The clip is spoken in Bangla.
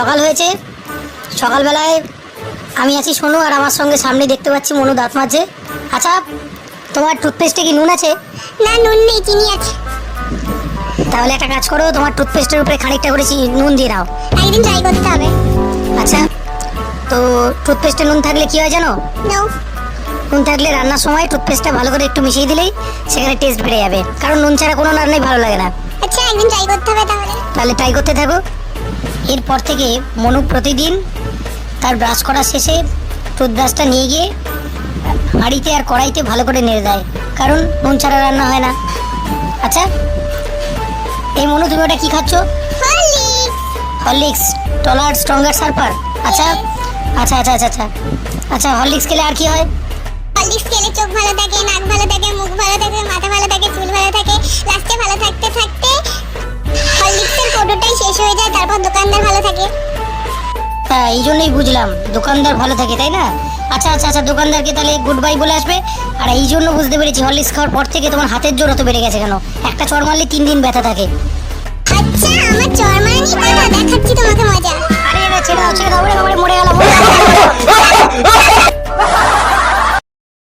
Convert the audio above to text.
সকাল হয়েছে, সকালবেলায় আমি আছি সোনু, আর আমার সঙ্গে সামনে দেখতে পাচ্ছি মনু দাঁত মাজছে। আচ্ছা, তোমার টুথপেস্টে কি নুন আছে? না, নুন নেই, চিনি আছে। তাহলে একটা কাজ করো, তোমার টুথপেস্টের উপরে খানিকটা করে নুন দিয়ে নাও। একদিন ট্রাই করতে হবে। আচ্ছা, তো টুথপেস্টে নুন থাকলে কি হয় জানো? নাও। নুন থাকলে রান্নার সময় টুথপেস্টটা ভালো করে একটু মিশিয়ে দিলেই সেখানে টেস্ট বেড়ে যাবে, কারণ নুন ছাড়া কোনো রান্নাই ভালো লাগে না। আচ্ছা, একদিন ট্রাই করতে হবে তাহলে। তাহলে ট্রাই করতে থাকো। এরপর থেকে মনু প্রতিদিন তার ব্রাশ করার শেষে টুথব্রাশটা নিয়ে গিয়ে হাঁড়িতে আর কড়াইতে ভালো করে নেড়ে দেয়, কারণ নুন ছাড়া রান্না হয় না। আচ্ছা, এই মনু তুমি ওটা কি খাচ্ছ? হরলিক্স। হরলিক্স, টলার স্ট্রঙ্গার সার্পার। আচ্ছা আচ্ছা আচ্ছা আচ্ছা আচ্ছা আচ্ছা, হরলিক্স খেলে আর কি হয়? হরলিক্স খেলে চোখ ভালো থাকে, নাক ভালো থাকে, মুখ ভালো থাকে, মাথা ভালো থাকে, চুল ভালো থাকে। লাস্টে ভালো থাকতে থাকতে হরলিক্সের কোটোটাই শেষ হয়ে যায়, তারপর দোকানদার ভালো থাকে। হ্যাঁ, এই জন্যই বুঝলাম দোকানদার ভালো থাকে, তাই না? আচ্ছা আচ্ছা আচ্ছা, দোকানদারকে তাহলে গুড বাই বলে আসবে। আর এই জন্য বুঝতে পেরেছি হরলিক্স খাওয়ার পর থেকে তোমার হাতের জোর অত বেড়ে গেছে কেন। একটা চড় মারলে 3 দিন ব্যথা থাকে। আচ্ছা, আমার চরমানি কথা দেখাচ্ছি তোমাকে মজা।